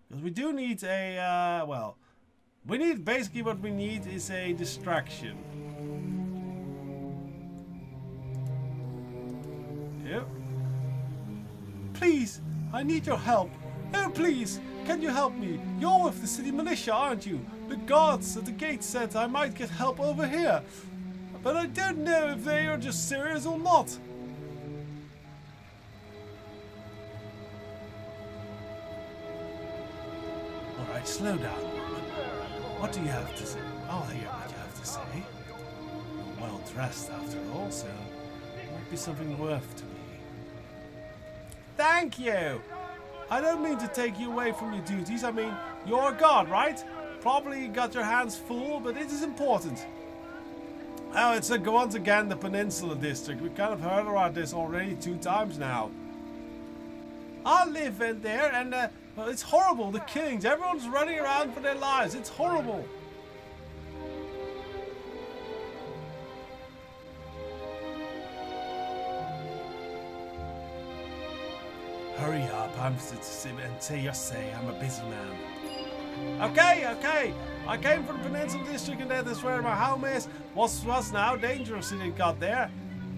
Because we do need a, well, we need, basically what we need is a distraction. Yep. Please, I need your help. Oh, please, can you help me? You're with the city militia, aren't you? The guards at the gate said I might get help over here. But I don't know if they are just serious or not. Alright, slow down. What do you have to say? I'll hear what you have to say. You're well dressed after all, so it might be something worth to me. Thank you! I don't mean to take you away from your duties. I mean, you're a god, right? Probably got your hands full, but it is important. Oh, it's once again the Peninsula District. We kind of heard about this already 2 times now. I live in there and well, it's horrible, the killings. Everyone's running around for their lives. It's horrible. Hurry up, and say your say. I'm a busy man. Okay. I came from the Peninsula District and that is where my home is. Was now dangerous and it got there.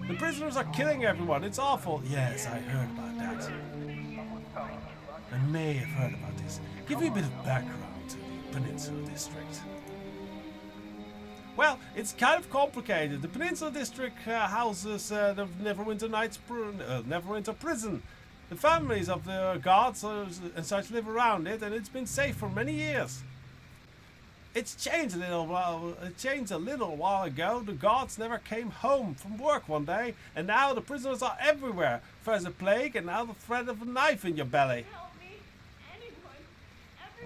The prisoners are killing everyone. It's awful. Yes, I heard about that. I may have heard about this. Give me a bit of background to the Peninsula District. Well, it's kind of complicated. The Peninsula District houses the Neverwinter Nights Neverwinter Prison. The families of the guards and such live around it, and it's been safe for many years. It's changed a little while. It changed a little while ago. The guards never came home from work one day, and now the prisoners are everywhere. First a plague, and now the threat of a knife in your belly.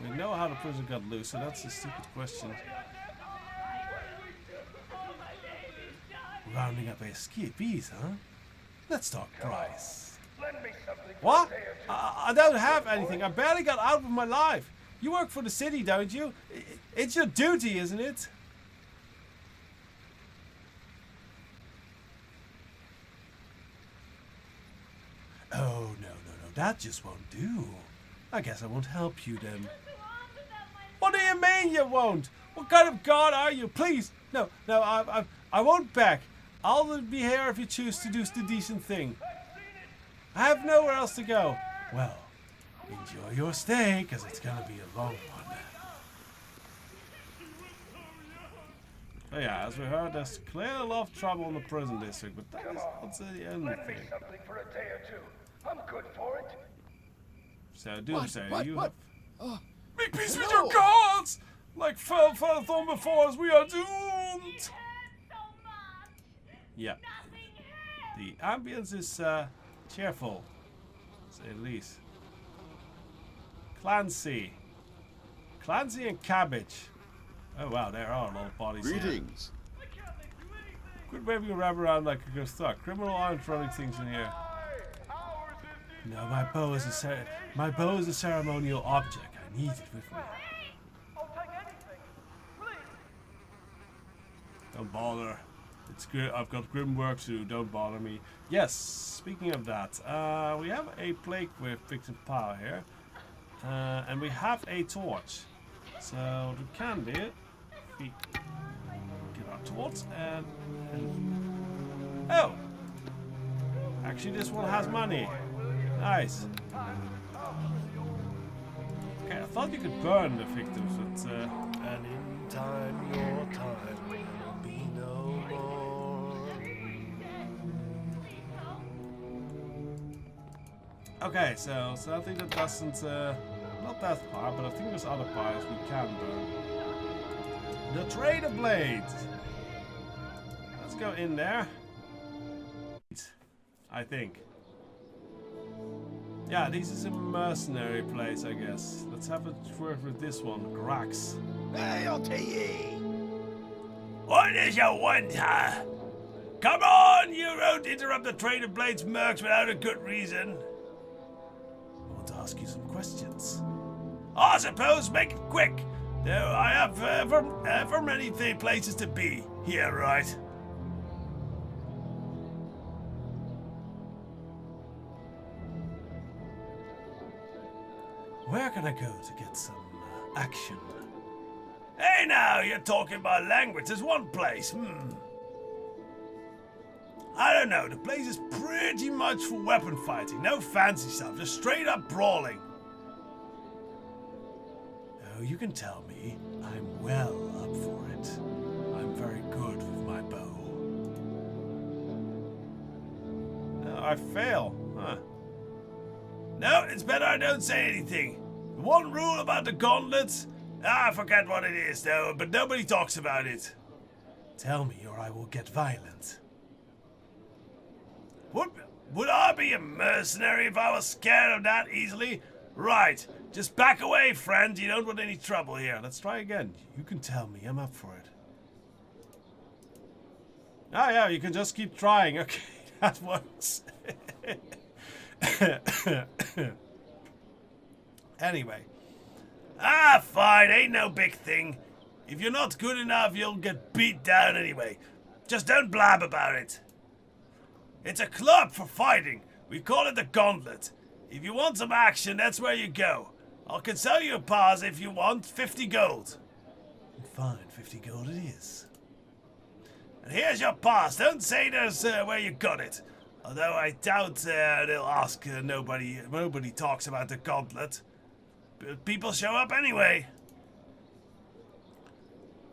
We know how the prison got loose, so that's a stupid question. Rounding up escapees, huh? Let's talk price. What? I don't have anything. I barely got out of my life. You work for the city, don't you? It's your duty, isn't it? Oh, no. That just won't do. I guess I won't help you then. What do you mean you won't? What kind of god are you? Please. No, I won't beg. I'll be here if you choose to do the decent thing. I have nowhere else to go. Well, enjoy your stay, because it's going to be a long one. Oh yeah, as we heard, there's clearly a lot of trouble in the prison district, but that is not the only thing. Something for a day or two. I'm good for it. So, Doomsayer, you what? have... Make peace with your gods! Like Fellthorn before us, we are doomed! Yeah. The ambience is cheerful, to say the least. Clancy and Cabbage. Oh wow, there are a lot of bodies here. Greetings. Quit waving your wrap around like a good stuck. Criminal aren't throwing things in here. No, my bow is a ceremonial object. I need it with me. Don't bother. It's good. I've got grim work to do. Don't bother me. Yes. Speaking of that, we have a plague with victim power here, and we have a torch. So it can be it. We get our torch and oh, actually this one has money. Nice. Okay, I thought you could burn the victims, but And in time, your time will be no more. okay. So I think that doesn't not that part, but I think there's other parts we can burn. The Trader Blade. Let's go in there. I think. Yeah, this is a mercenary place, I guess. Let's have a word with this one, Grax. Hail to ye! What is you want, huh? Come on, you won't interrupt the Trader Blade's mercs without a good reason. I want to ask you some questions. I suppose make it quick. Though I have ever many places to be. Here, right? Where can I go to get some action? Hey now, you're talking about language. There's one place. I don't know. The place is pretty much for weapon fighting. No fancy stuff. Just straight up brawling. Oh, you can tell me. I'm well up for it. I'm very good with my bow. I fail. Huh. No, it's better I don't say anything. The one rule about the gauntlets, I forget what it is though, but nobody talks about it. Tell me or I will get violent. Would I be a mercenary if I was scared of that easily? Right, just back away, friend. You don't want any trouble here. Let's try again. You can tell me. I'm up for it. Ah, yeah, you can just keep trying. Okay, that works. Anyway. Ah, fine. Ain't no big thing. If you're not good enough, you'll get beat down anyway. Just don't blab about it. It's a club for fighting. We call it the Gauntlet. If you want some action, that's where you go. I can sell you a pass if you want, 50 gold. Fine, 50 gold it is. And here's your pass. Don't say there's where you got it. Although I doubt they'll ask. Nobody talks about the Gauntlet. But people show up anyway.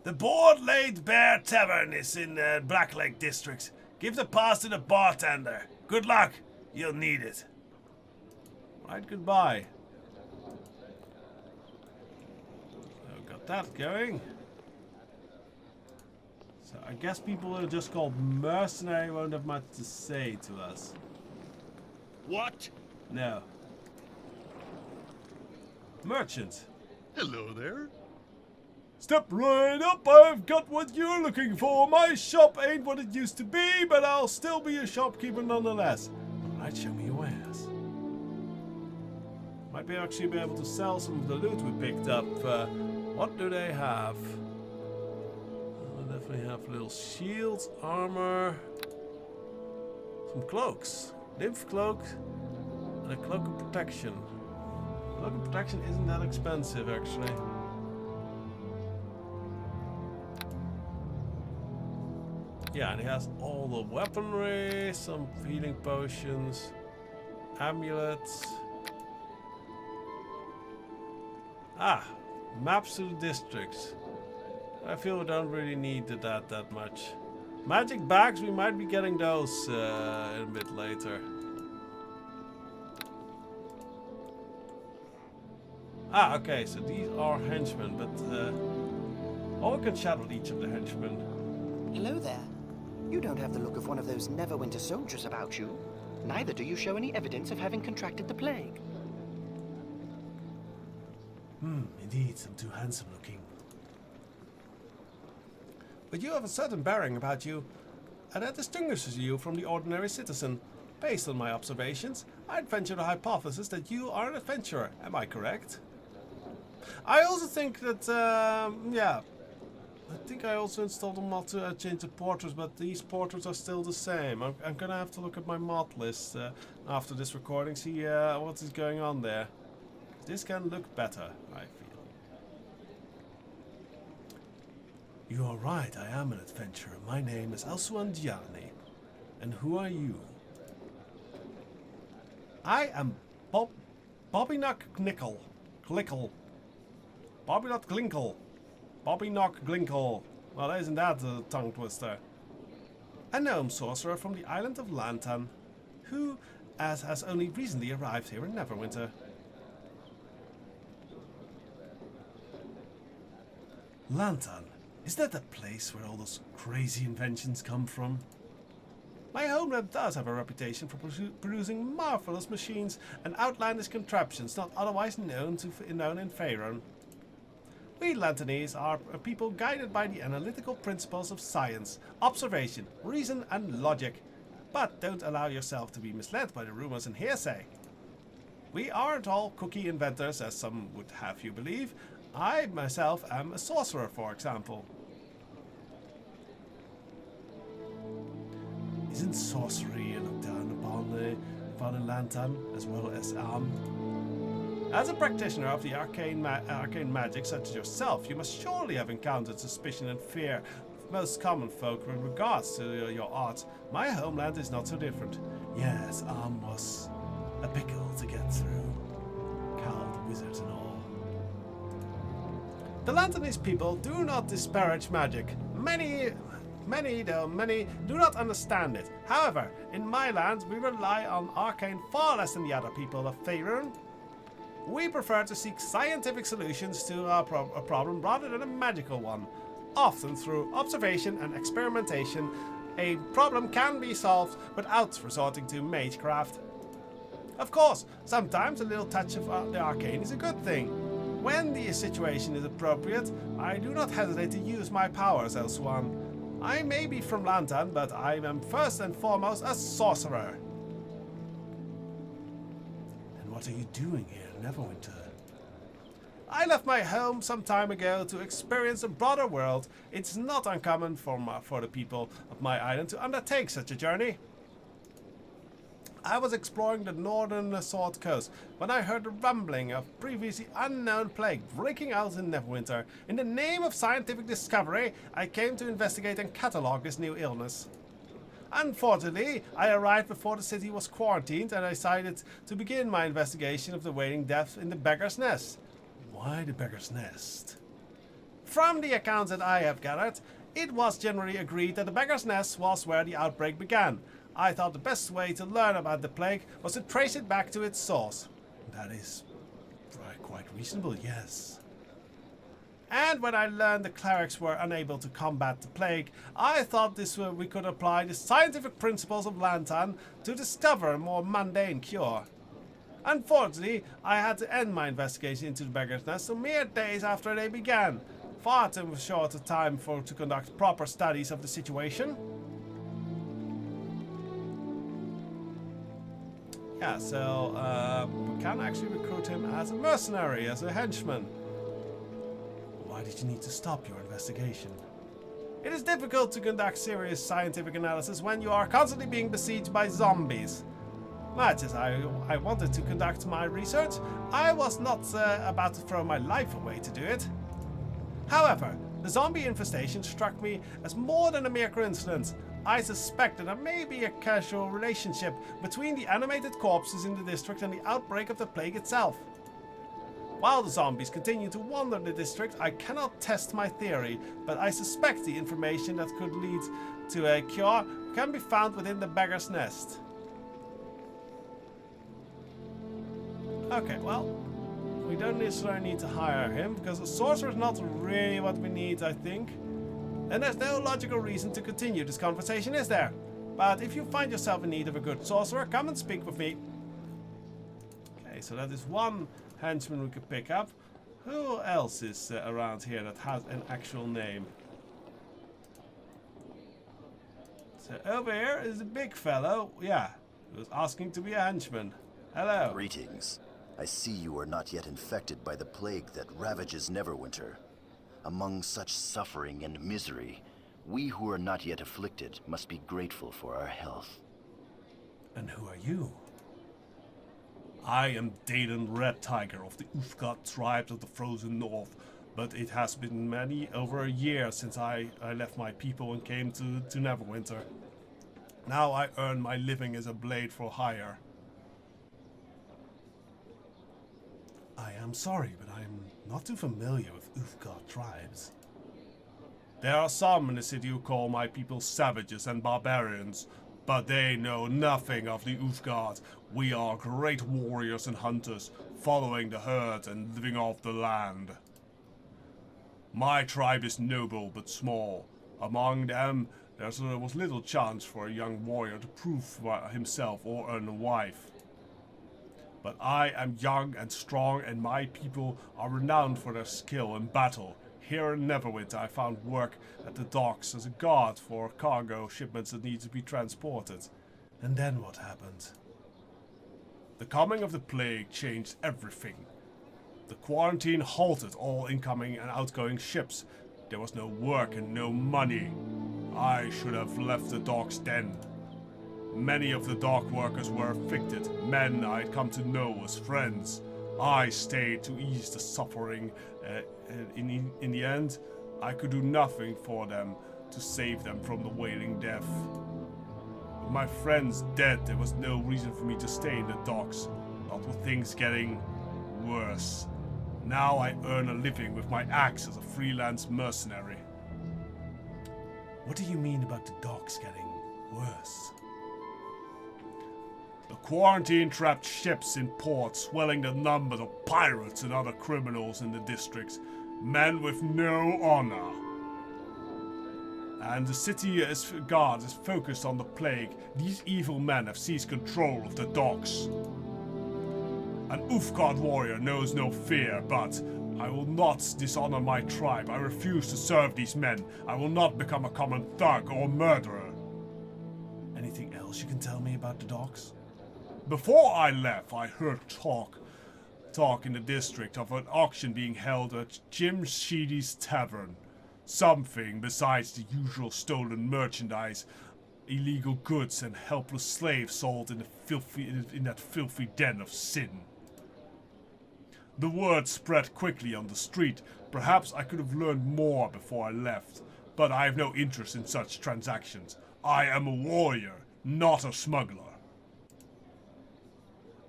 The Board Laid Bear Tavern is in Black Lake District. Give the pass to the bartender. Good luck. You'll need it. Right, goodbye. So, got that going. So, I guess people who are just called mercenary won't have much to say to us. What? No. Merchant. Hello there. Step right up, I've got what you're looking for. My shop ain't what it used to be, but I'll still be a shopkeeper nonetheless. Alright, show me your wares. Might be actually be able to sell some of the loot we picked up. What do they have? They definitely have little shields, armor, some cloaks. Nymph cloak, and a cloak of protection. Cloak of protection isn't that expensive, actually. Yeah, and he has all the weaponry, some healing potions, amulets. Ah, maps to the districts. I feel we don't really need that much. Magic bags, we might be getting those a bit later. Ah, okay, so these are henchmen, but all can chat with each of the henchmen. Hello there. You don't have the look of one of those Neverwinter soldiers about you. Neither do you show any evidence of having contracted the plague. Indeed, I'm too handsome looking. But you have a certain bearing about you, and that distinguishes you from the ordinary citizen. Based on my observations, I'd venture the hypothesis that you are an adventurer. Am I correct? I also think that, yeah. I think I also installed a mod to change the portraits, but these portraits are still the same. I'm gonna have to look at my mod list after this recording, see what is going on there. This can look better, I feel. You are right, I am an adventurer. My name is Elsuan. And who are you? I am Bobbynock Glinkle. Bobbynock Glinkle. Bobbynock Glinkle. Well, isn't that a tongue twister? A gnome sorcerer from the island of Lantan, who has only recently arrived here in Neverwinter. Lantan, is that the place where all those crazy inventions come from? My homeland does have a reputation for producing marvelous machines and outlandish contraptions not otherwise known in Faerun. We Lantanese are a people guided by the analytical principles of science, observation, reason and logic. But don't allow yourself to be misled by the rumors and hearsay. We aren't all cookie inventors, as some would have you believe. I myself am a sorcerer, for example. Isn't sorcery looked down upon in Lantan, as well as As a practitioner of the arcane magic such as yourself, you must surely have encountered suspicion and fear of most common folk with regards to your art. My homeland is not so different. Yes, was a pickle to get through. Cowled wizards and all. The Lanternese people do not disparage magic. Many do not understand it. However, in my land, we rely on arcane far less than the other people of Faerun. We prefer to seek scientific solutions to a problem rather than a magical one. Often through observation and experimentation, a problem can be solved without resorting to magecraft. Of course, sometimes a little touch of the arcane is a good thing. When the situation is appropriate, I do not hesitate to use my powers, Elsuan. I may be from Lantan, but I am first and foremost a sorcerer. And what are you doing here, Neverwinter? I left my home some time ago to experience a broader world. It's not uncommon for the people of my island to undertake such a journey. I was exploring the northern Sword Coast when I heard the rumbling of previously unknown plague breaking out in Neverwinter. In the name of scientific discovery, I came to investigate and catalogue this new illness. Unfortunately, I arrived before the city was quarantined and I decided to begin my investigation of the wailing death in the Beggar's Nest. Why the Beggar's Nest? From the accounts that I have gathered, it was generally agreed that the Beggar's Nest was where the outbreak began. I thought the best way to learn about the plague was to trace it back to its source. That is quite reasonable, yes. And when I learned the clerics were unable to combat the plague, I thought we could apply the scientific principles of Lantan to discover a more mundane cure. Unfortunately, I had to end my investigation into the Beggar's Nest a mere days after they began. Far too short a time to conduct proper studies of the situation. Yeah, so we can actually recruit him as a mercenary, as a henchman. Why did you need to stop your investigation? It is difficult to conduct serious scientific analysis when you are constantly being besieged by zombies. Much as I wanted to conduct my research, I was not about to throw my life away to do it. However, the zombie infestation struck me as more than a mere coincidence. I suspect that there may be a casual relationship between the animated corpses in the district and the outbreak of the plague itself. While the zombies continue to wander the district, I cannot test my theory, but I suspect the information that could lead to a cure can be found within the Beggar's Nest. Okay, well, we don't necessarily need to hire him, because a sorcerer is not really what we need, I think. And there's no logical reason to continue this conversation, is there? But if you find yourself in need of a good sorcerer, come and speak with me. Okay, so that is one henchman we could pick up. Who else is around here that has an actual name? So over here is a big fellow, yeah, who was asking to be a henchman. Hello. Greetings. I see you are not yet infected by the plague that ravages Neverwinter. Among such suffering and misery, we who are not yet afflicted must be grateful for our health. And who are you? I am Dayton Red Tiger of the Uthgard tribes of the Frozen North, but it has been over a year since I left my people and came to Neverwinter. Now I earn my living as a blade for hire. I am sorry, but I am not too familiar with Uthgard tribes. There are some in the city who call my people savages and barbarians, but they know nothing of the Uthgard. We are great warriors and hunters, following the herds and living off the land. My tribe is noble but small. Among them, there was little chance for a young warrior to prove himself or earn a wife. But I am young and strong, and my people are renowned for their skill in battle. Here in Neverwinter, I found work at the docks as a guard for cargo shipments that need to be transported. And then what happened? The coming of the plague changed everything. The quarantine halted all incoming and outgoing ships. There was no work and no money. I should have left the docks then. Many of the dock workers were afflicted, men I had come to know as friends. I stayed to ease the suffering. In the end, I could do nothing for them to save them from the wailing death. With my friends dead, there was no reason for me to stay in the docks, not with things getting worse. Now I earn a living with my axe as a freelance mercenary. What do you mean about the docks getting worse? The quarantine trapped ships in port, swelling the numbers of pirates and other criminals in the districts, men with no honor. And the city guard is focused on the plague. These evil men have seized control of the docks. An Ufgard warrior knows no fear, but I will not dishonor my tribe. I refuse to serve these men. I will not become a common thug or murderer. Anything else you can tell me about the docks? Before I left, I heard talk in the district of an auction being held at Jim Sheedy's tavern. Something besides the usual stolen merchandise, illegal goods, and helpless slaves sold in that filthy den of sin. The word spread quickly on the street. Perhaps I could have learned more before I left, but I have no interest in such transactions. I am a warrior, not a smuggler.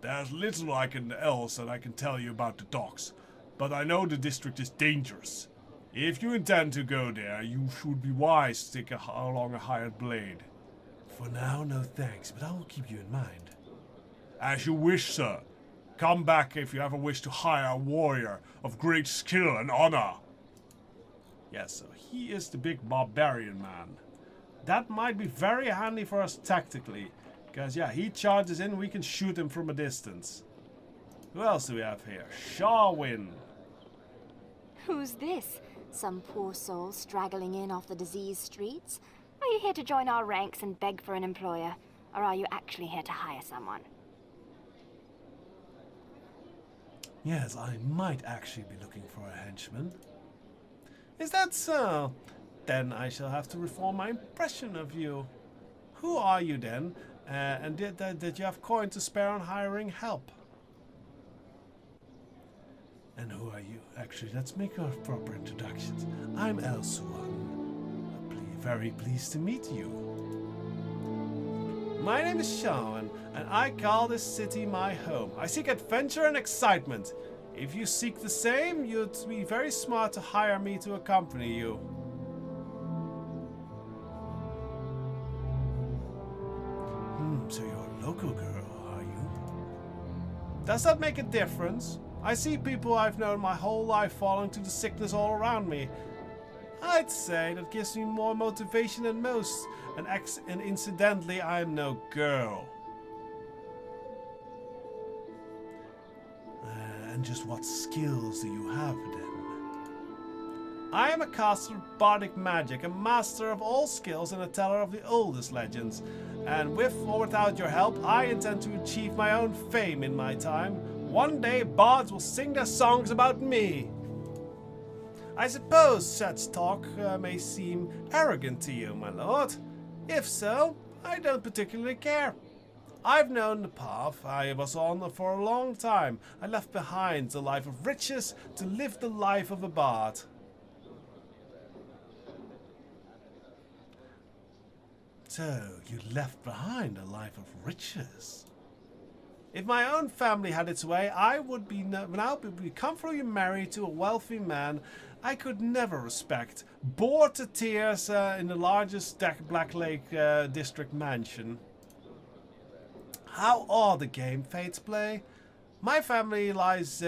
There's little else that I can tell you about the docks, but I know the district is dangerous. If you intend to go there, you should be wise to take along a hired blade. For now, no thanks, but I will keep you in mind. As you wish, sir. Come back if you ever wish to hire a warrior of great skill and honor. Yes, so he is the big barbarian man. That might be very handy for us tactically. Because, yeah, he charges in, we can shoot him from a distance. Who else do we have here? Sharwin. Who's this? Some poor soul straggling in off the diseased streets? Are you here to join our ranks and beg for an employer? Or are you actually here to hire someone? Yes, I might actually be looking for a henchman. Is that so? Then I shall have to reform my impression of you. Who are you then? And did you have coin to spare on hiring help? And who are you? Actually, let's make our proper introductions. I'm Elsuan. Very pleased to meet you. My name is Shawan, and I call this city my home. I seek adventure and excitement. If you seek the same, you'd be very smart to hire me to accompany you. So you're a local girl, are you? Does that make a difference? I see people I've known my whole life falling to the sickness all around me. I'd say that gives me more motivation than most. And incidentally, I'm no girl. And just what skills do you have then? I am a caster of bardic magic, a master of all skills and a teller of the oldest legends. And with or without your help, I intend to achieve my own fame in my time. One day, bards will sing their songs about me. I suppose such talk may seem arrogant to you, my lord. If so, I don't particularly care. I've known the path I was on for a long time. I left behind the life of riches to live the life of a bard. So, you left behind a life of riches. If my own family had its way, I would be comfortably married to a wealthy man I could never respect, bored to tears in the largest Black Lake district mansion. How odd a game fates play. My family lies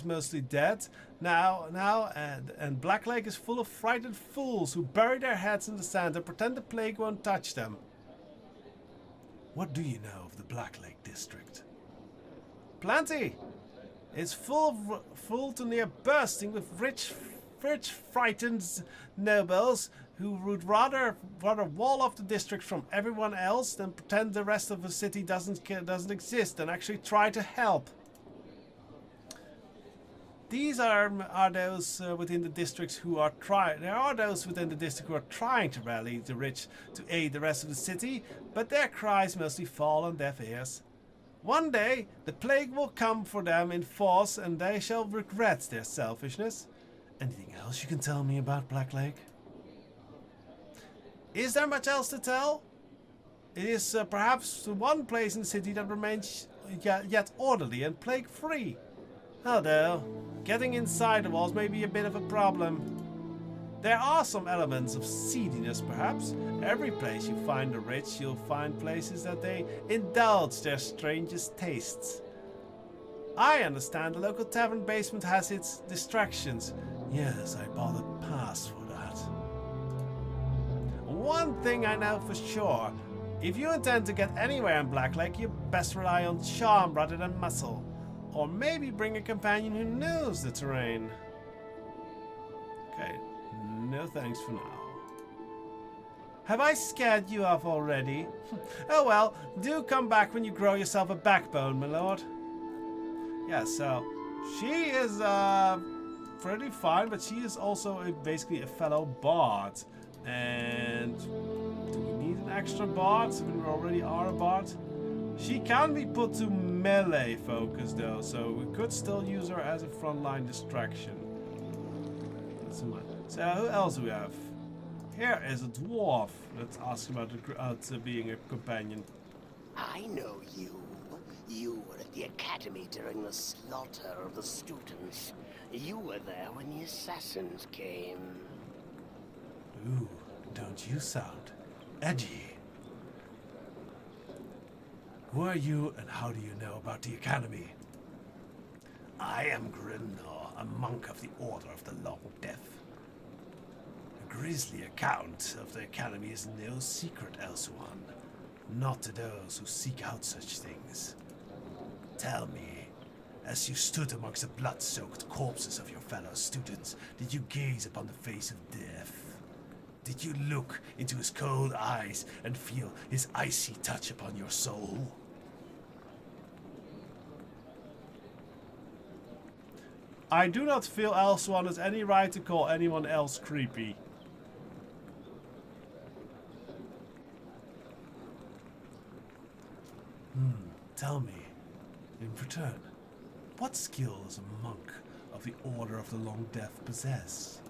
mostly dead now, and Black Lake is full of frightened fools who bury their heads in the sand and pretend the plague won't touch them. What do you know of the Black Lake district? Plenty. It's full to near bursting with rich, frightened nobles who would rather wall off the district from everyone else than pretend the rest of the city doesn't exist and actually try to help. These are those within the districts who are trying. There are those within the district who are trying to rally the rich to aid the rest of the city, but their cries mostly fall on deaf ears. One day, the plague will come for them in force and they shall regret their selfishness. Anything else you can tell me about Black Lake? Is there much else to tell? It is perhaps the one place in the city that remains yet orderly and plague-free. Although, getting inside the walls may be a bit of a problem. There are some elements of seediness, perhaps. Every place you find the rich, you'll find places that they indulge their strangest tastes. I understand the local tavern basement has its distractions. Yes, I bought a pass for that. One thing I know for sure. If you intend to get anywhere in Black Lake, you best rely on charm rather than muscle. Or maybe bring a companion who knows the terrain. Okay, no thanks for now. Have I scared you off already? Oh well, do come back when you grow yourself a backbone, my lord. Yeah, so she is pretty fine, but she is also basically a fellow bard. And do we need an extra bard when we already are a bard? She can be put to melee focus though, so we could still use her as a frontline distraction. So who else do we have? Here is a dwarf. Let's ask about being a companion. I know you. You were at the academy during the slaughter of the students. You were there when the assassins came. Ooh, don't you sound edgy? Who are you and how do you know about the academy? I am Grimnor, a monk of the Order of the Long Death. A grisly account of the academy is no secret, Elsuan. Not to those who seek out such things. Tell me, as you stood amongst the blood-soaked corpses of your fellow students, did you gaze upon the face of death? Did you look into his cold eyes and feel his icy touch upon your soul? I do not feel Elsuan has any right to call anyone else creepy. Tell me, in return, what skill does a monk of the Order of the Long Death possess?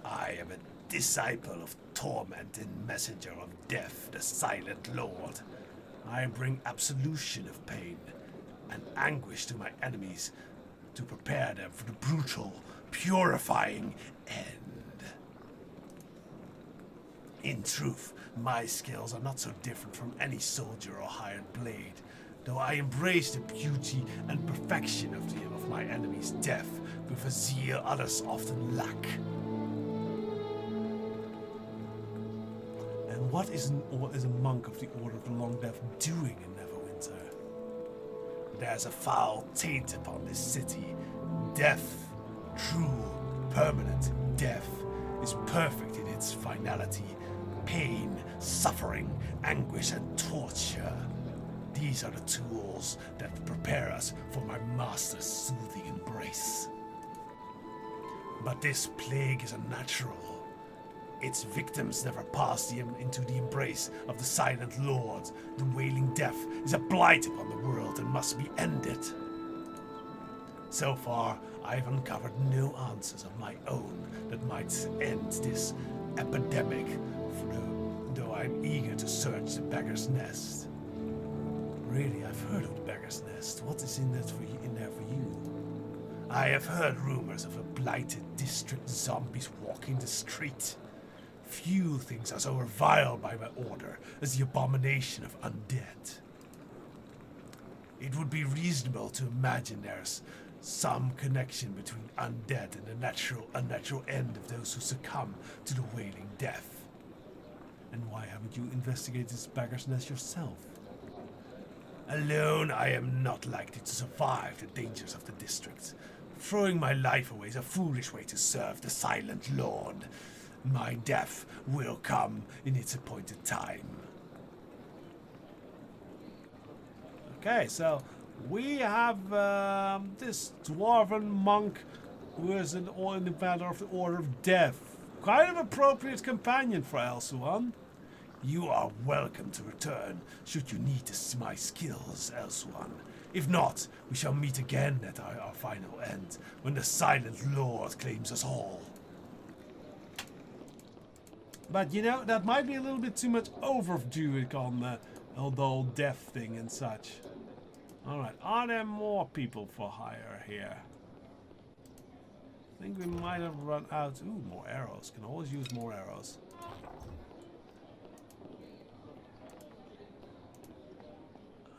I am a disciple of torment and messenger of death, the Silent Lord. I bring absolution of pain and anguish to my enemies to prepare them for the brutal, purifying end. In truth, my skills are not so different from any soldier or hired blade, though I embrace the beauty and perfection of my enemy's death with a zeal others often lack. And what is a monk of the Order of the Long Death doing in Neverwinter? There's a foul taint upon this city. Death, true, permanent death, is perfect in its finality. Pain, suffering, anguish, and torture. These are the tools that prepare us for my master's soothing embrace. But this plague is unnatural. Its victims never pass into the embrace of the Silent Lord. The wailing death is a blight upon the world and must be ended. So far, I've uncovered no answers of my own that might end this epidemic, though I'm eager to search the Beggar's Nest. Really, I've heard of the Beggar's Nest. What is in there for you? I have heard rumors of a blighted district zombies walking the street. Few things are so reviled by my order as the abomination of undead. It would be reasonable to imagine there's some connection between undead and the unnatural end of those who succumb to the wailing death. And why haven't you investigated this Beggar's Nest yourself? Alone, I am not likely to survive the dangers of the district. Throwing my life away is a foolish way to serve the Silent Lord. My death will come in its appointed time. Okay, so we have this dwarven monk who is an independent of the Order of Death. Kind of appropriate companion for Elsuan. You are welcome to return, should you need my skills, Elsuan. If not, we shall meet again at our final end, when the Silent Lord claims us all. But you know, that might be a little bit too much overdoing on the whole death thing and such. Alright, are there more people for hire here? I think we might have run out. Ooh, more arrows. Can always use more arrows.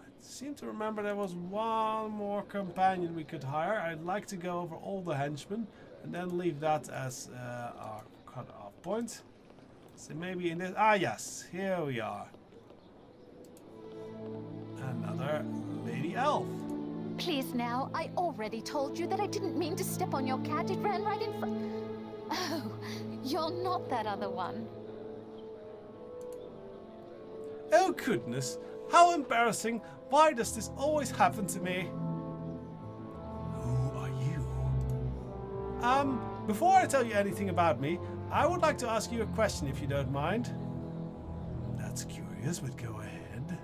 I seem to remember there was one more companion we could hire. I'd like to go over all the henchmen and then leave that as our cut-off point. So maybe in this... Ah, yes. Here we are. Another lady elf. Please now, I already told you that I didn't mean to step on your cat. It ran right in front. Oh, you're not that other one. Oh goodness, how embarrassing. Why does this always happen to me? Who are you? Before I tell you anything about me, I would like to ask you a question if you don't mind. That's curious, but go ahead.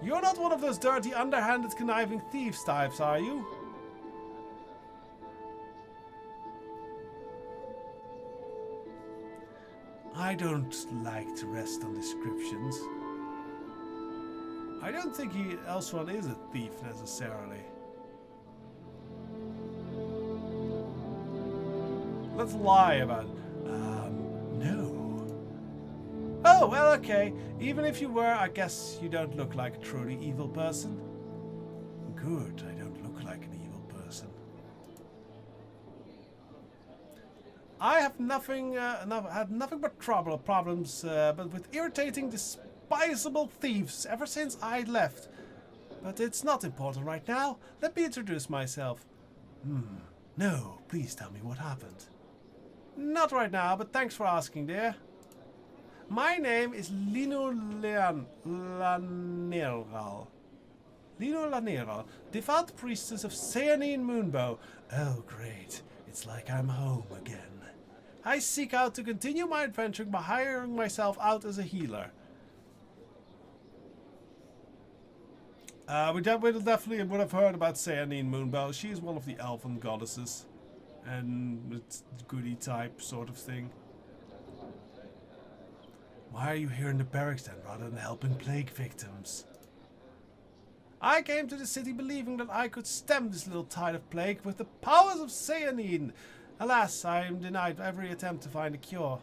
You're not one of those dirty, underhanded, conniving thieves types, are you? I don't like to rest on descriptions. I don't think Elsuan is a thief necessarily. Let's lie about it. No. Oh, well, okay. Even if you were, I guess you don't look like a truly evil person. Good, I don't look like an evil person. I have had nothing but problems, but with irritating, despisable thieves ever since I left. But it's not important right now. Let me introduce myself. No, please tell me what happened. Not right now, but thanks for asking, dear. My name is Lino Laneral. Lino Laneral, devout priestess of Cyanine Moonbow. Oh, great. It's like I'm home again. I seek out to continue my adventuring by hiring myself out as a healer. We definitely would have heard about Cyanine Moonbow. She's one of the elven goddesses. And it's goody type sort of thing. Why are you here in the barracks then, rather than helping plague victims? I came to the city believing that I could stem this little tide of plague with the powers of Cyanine. Alas, I am denied every attempt to find a cure.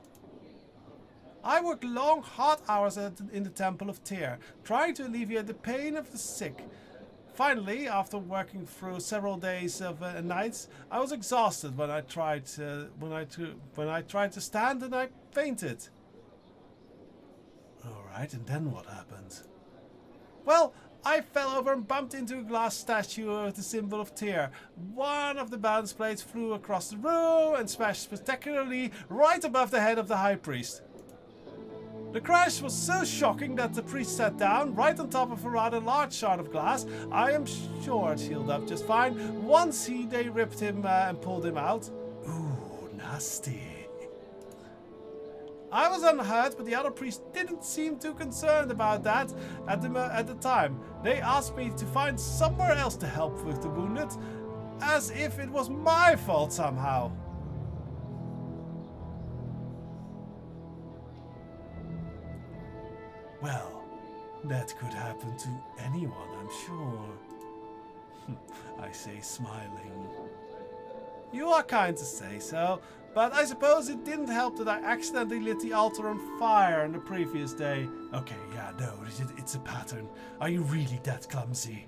I work long, hard hours in the Temple of Tyr, trying to alleviate the pain of the sick. Finally, after working through several days of nights, I was exhausted when I tried to stand and I fainted. Alright, and then what happened? Well, I fell over and bumped into a glass statue of the symbol of Tyr. One of the balance plates flew across the room and smashed spectacularly right above the head of the high priest. The crash was so shocking that the priest sat down right on top of a rather large shard of glass. I am sure it healed up just fine once they ripped him and pulled him out. Ooh, nasty. I was unhurt, but the other priests didn't seem too concerned about that at the time. They asked me to find somewhere else to help with the wounded, as if it was my fault somehow. Well, that could happen to anyone, I'm sure. I say, smiling. You are kind to say so, but I suppose it didn't help that I accidentally lit the altar on fire on the previous day. Okay, yeah, no, it's a pattern. Are you really that clumsy?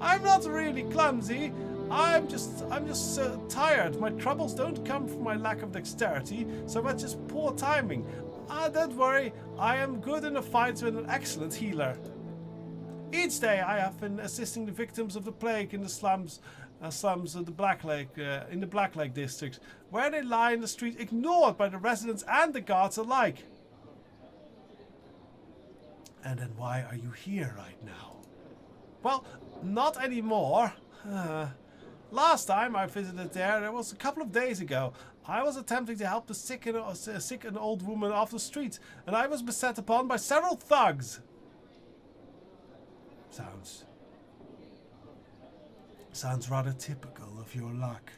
I'm not really clumsy. I'm just so tired. My troubles don't come from my lack of dexterity so much as poor timing. Don't worry, I am good in the fights and an excellent healer. Each day I have been assisting the victims of the plague in the slums of the Black Lake, in the Black Lake district, where they lie in the street ignored by the residents and the guards alike. And then why are you here right now? Well, not anymore. Last time I visited there was a couple of days ago. I was attempting to help the sick and old woman off the street, and I was beset upon by several thugs. Sounds rather typical of your luck.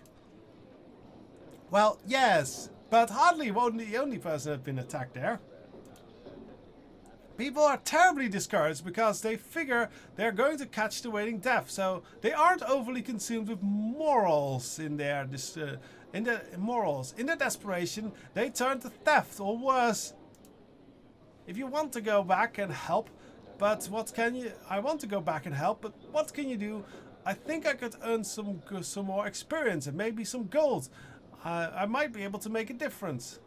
Well, yes, but hardly the only person had been attacked there. People are terribly discouraged because they figure they're going to catch the waiting death, so they aren't overly consumed with morals in their morals. In their desperation, they turn to theft or worse. If you want to go back and help, but what can you? I want to go back and help, but what can you do? I think I could earn some more experience and maybe some gold. I might be able to make a difference.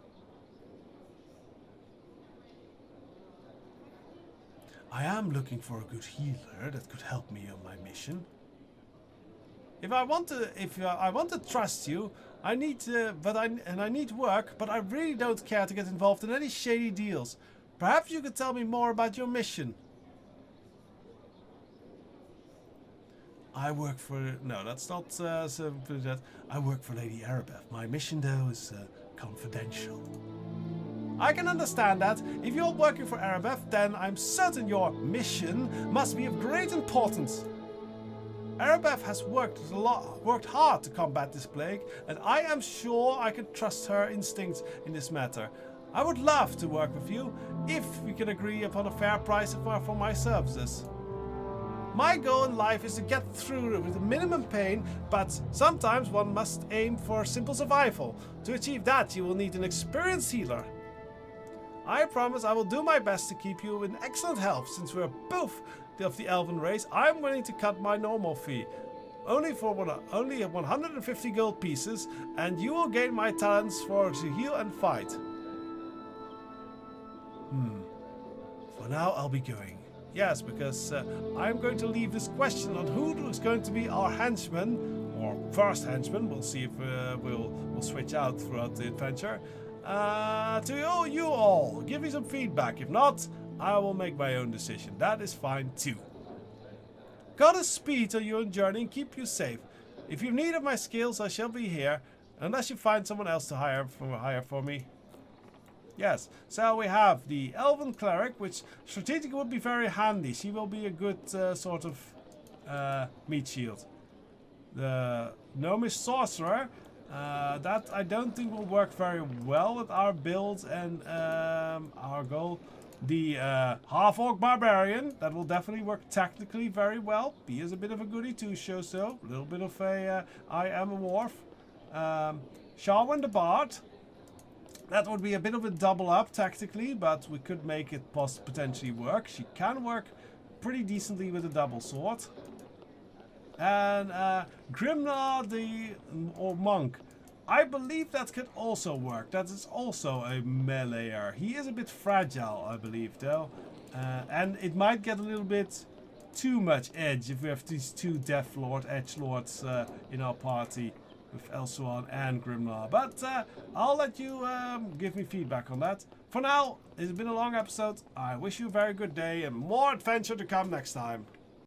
I am looking for a good healer that could help me on my mission. If I want to trust you, I need work, but I really don't care to get involved in any shady deals. Perhaps you could tell me more about your mission. I work for... No, that's not simply that. I work for Lady Arabeth. My mission, though, is confidential. I can understand that. If you're working for Arabeth, then I'm certain your mission must be of great importance. Arabeth has worked hard to combat this plague, and I am sure I can trust her instincts in this matter. I would love to work with you if we can agree upon a fair price for my services. My goal in life is to get through with minimum pain, but sometimes one must aim for simple survival. To achieve that, you will need an experienced healer. I promise I will do my best to keep you in excellent health. Since we're both of the elven race, I'm willing to cut my normal fee. Only 150 gold pieces, and you will gain my talents to heal and fight. For now, I'll be going. Yes, because I'm going to leave this question on who is going to be our henchman, or first henchman. We'll see if we'll switch out throughout the adventure. To you all, give me some feedback. If not, I will make my own decision. That is fine too. Godspeed on your journey and keep you safe. If you need of my skills, I shall be here, unless you find someone else to hire for me. Yes, so we have the Elven Cleric, which strategically would be very handy. She will be a good sort of meat shield. The Gnomish Sorcerer, that I don't think will work very well with our build and our goal. The Half-Orc Barbarian, that will definitely work technically very well. He is a bit of a goodie too, show so. A little bit of a I am a dwarf. Sharwin the Bard. That would be a bit of a double up tactically, but we could make it potentially work. She can work pretty decently with a double sword. And Grimnar or Monk. I believe that could also work. That is also a meleeer. He is a bit fragile, I believe, though. And it might get a little bit too much edge if we have these two edgelords in our party. With Elsuan and Grimnar. But I'll let you give me feedback on that. For now, it's been a long episode. I wish you a very good day and more adventure to come next time.